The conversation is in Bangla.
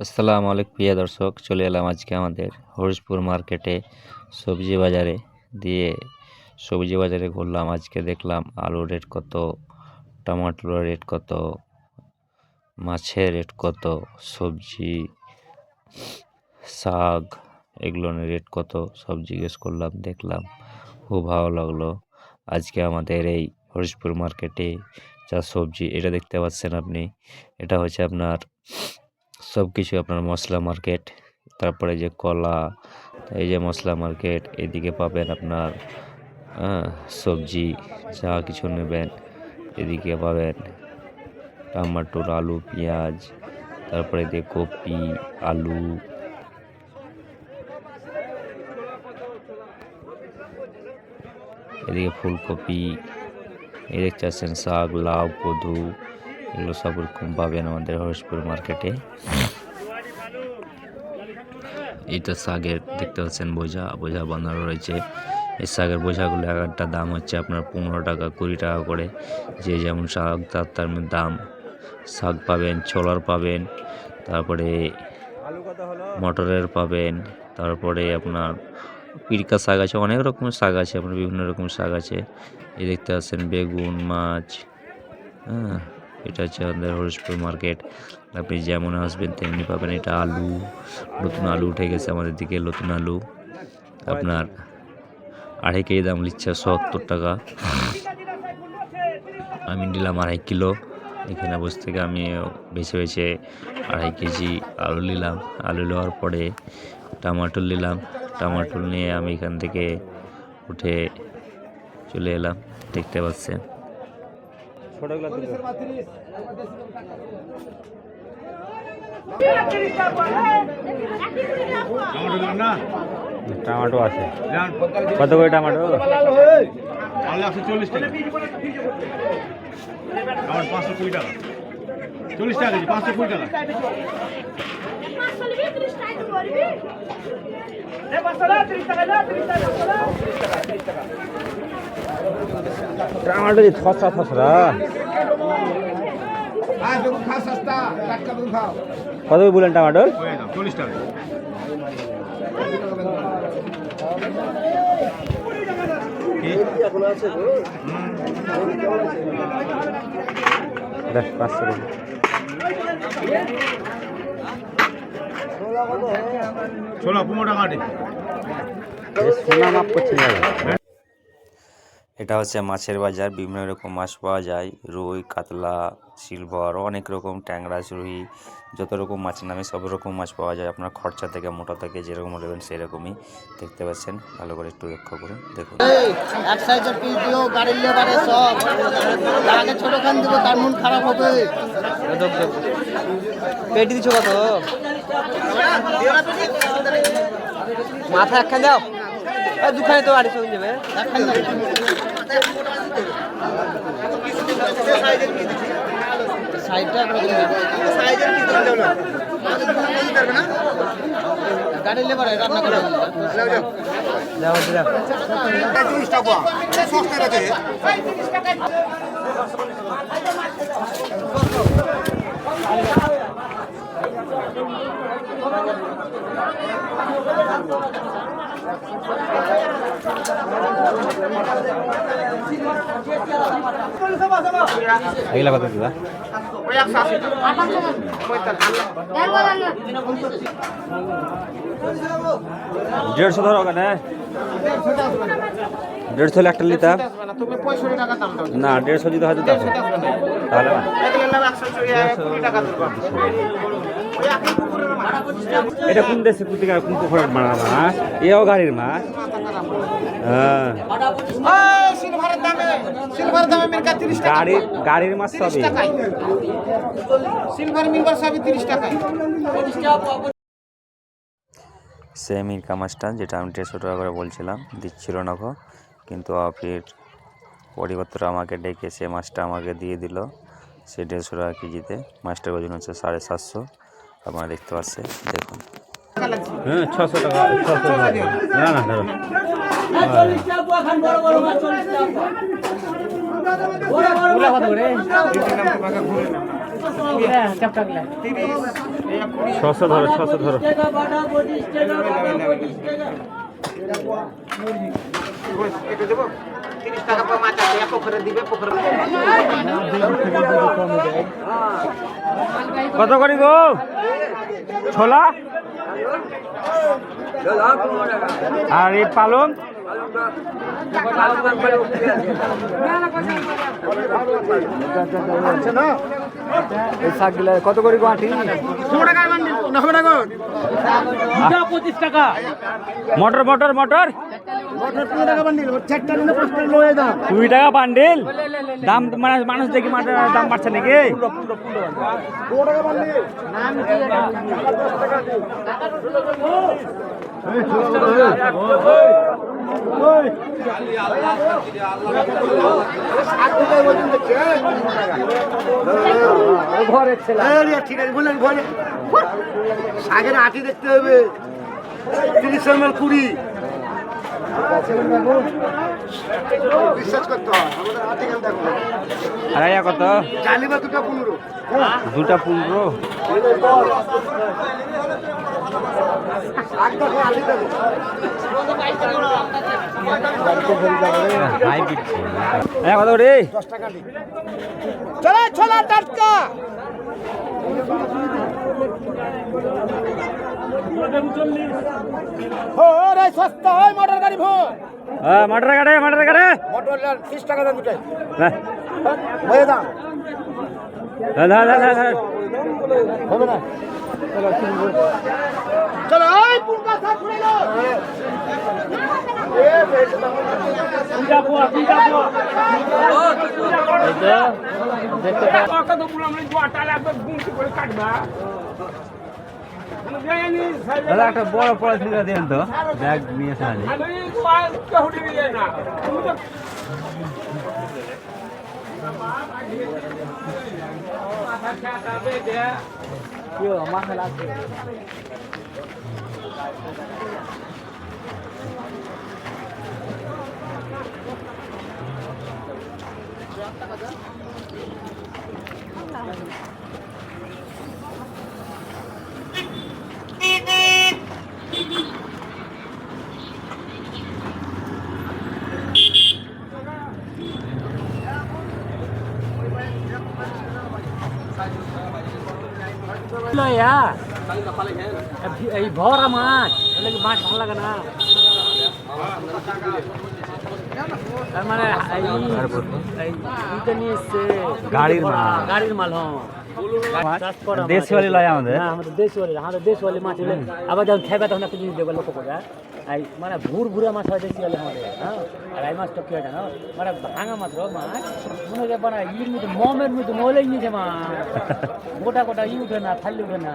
আসসালামু আলাইকুম প্রিয় দর্শক, চলে এলাম আজকে আমাদের হরিশপুর মার্কেটে সবজি বাজারে সবজি বাজারে ঘুরলাম। আজকে দেখলাম আলুর রেট কত, টমেটোর রেট কত, মাছের রেট কত, সবজি শাক এগুলোর রেট কত সব জিজ্ঞেস করলাম, দেখলাম, খুব ভালো লাগলো। আজকে আমাদের এই হরিশপুর মার্কেটে যা সবজি এটা দেখতে পাচ্ছেন আপনি, এটা হচ্ছে আপনার সব কিছু আপনার মশলা মার্কেট। তারপরে যে কলা, এই যে মশলা মার্কেট, এদিকে পাবেন আপনার সবজি যা কিছু নেবেন। এদিকে পাবেন টমাটোর, আলু, পেঁয়াজ, তারপরে দিয়ে কপি, আলু, এদিকে ফুলকপি, এই দেখতে পাচ্ছেন শাক, লাউ, কদু, এগুলো সব রকম পাবেন আমাদের হরিশপুর মার্কেটে। এটা শাকের দেখতে পাচ্ছেন বোঝা বাঁধানো রয়েছে। এই শাকের বোঝাগুলো এক একটা দাম হচ্ছে আপনার 15 টাকা 20 টাকা করে, যে যেমন শাক তার দাম। শাক পাবেন, ছোলার পাবেন, তারপরে মটরের পাবেন, তারপরে আপনার পিরকা শাক আছে, অনেক রকমের শাক আছে, আপনার বিভিন্ন রকমের শাক আছে। এই দেখতে পাচ্ছেন বেগুন, মাছ। এটা হচ্ছে আমাদের হরিশপুর মার্কেট। আপনি যেমন আসবেন তেমনি পাবেন। এটা আলু, নতুন আলু উঠে গেছে আমাদের দিকে, নতুন আলু আপনার 2.5 কেজি দাম নিচ্ছে 70 টাকা। আমি নিলাম 2.5 কিলো। এখানে বসে থেকে আমি বেছে 2.5 কেজি আলু নিলাম। আলু নেওয়ার পরে টমাটো নিলাম। টমাটো নিয়ে আমি এখান থেকে উঠে চলে এলাম, দেখতে পাচ্ছেন। টমেটো আছে কত করে? টমেটো 140 টাকা, 520 টাকা, 40 টাকা কেজি, 520 টাকা। টমেটো ছসা কত বলেন টমেটো? 40 টাকা। ছোলা 15 টাকা। সোনা মাপ করছে। এটা হচ্ছে মাছের বাজার। বিভিন্ন রকম মাছ পাওয়া যায়, রুই, কাতলা, সিলভার, অনেক রকম ট্যাংরা, রুই, যত রকম মাছ নামে সব রকম মাছ পাওয়া যায়। আপনার খরচা থেকে মোটা থেকে যেরকম নেবেন সেরকমই। দেখতে পাচ্ছেন, ভালো করে একটু লক্ষ্য করুন, দেখুন। এক সাইজের পিস দিও, গাড়ির লেবারে সব আগে ছোট খান দিব, তার মন খারাপ হবে। পেটি দিছো কত? মাথা একখান দাও, দুখানে তো 250 হয়ে যাবে। সাইডটা সাইজের কি দিতে হলো? গাড়ি লেবারে রান্না করে দাও দাও 40 টাকা সস্তা আছে। 35 টাকা এগুলা কত দিবা? 150 ধরো কেন? 150 একটা লিটার না, 150 দিতে হয়তো তাহলে এটা কোন দেশে পুতিকার কোন পুকুরের মাছ? এও গাড়ির মাছ। হ্যাঁ, গাড়ির মাছ সবই। সেম ইনকা মাছটা যেটা আমি 150 টাকা করে বলছিলাম দিচ্ছিল না গো, কিন্তু ফির পরিবর্তন আমাকে ডেকে সে মাছটা আমাকে দিয়ে দিল। সেই 150 টাকা কেজিতে। মাছটার ওজন হচ্ছে 750, আপনারা দেখতে পাচ্ছেন। দেখুন হ্যাঁ 600 টাকা 600 টাকা না না ধরো ছশো ধরো 600 ধরো কত করি গো ছোলা আর এই পালং কত করে গুয়াহাটি 25 টাকা মটর মটর মটর 2 টাকা বান্ডিল দাম মানে মানুষ দেখি মাছের দাম বাড়ছে নাকি শাকের আটি দেখতে হবে 30 ml 20 বিশ্বাস করতে হয় আমাদের আর্টিকেল দেখো আড়াইয়া কত জালিবা 2টা 15 2টা 15 কত রে 10 টাকা চলো ছোলা টাটকা রে সস্তা হয় মোটর গাড়ি মটর কাটে মোটর 30 টাকা দাম দুটাই হয়ে দাম হবে না চলো এই পুরকা সাথ করে লো একটা বড় পড়াশোনা দেন তো ব্যাগ নিয়ে আসা এই ভরা মাছ মাছ ভালো লাগে না তার মানে গাড়ির মাল দেশি वाली लय আমাদের আমাদের দেশি वाली মাছ হলে আবার যখন খাবে তখন একটা জিনিস দেবে লক্ষ্য করে এই মানে ভুরা মাছ হয় দেশি वाली আমাদের হ্যাঁ আর এই মাছটা কি হয় জানো মানে ভাঙা মাত্র মাছ মনে হয় মানে ইর মধ্যে মমের মধ্যে মলেই নিচে মাছ গোটা গোটা ই উঠে না থালি উঠে না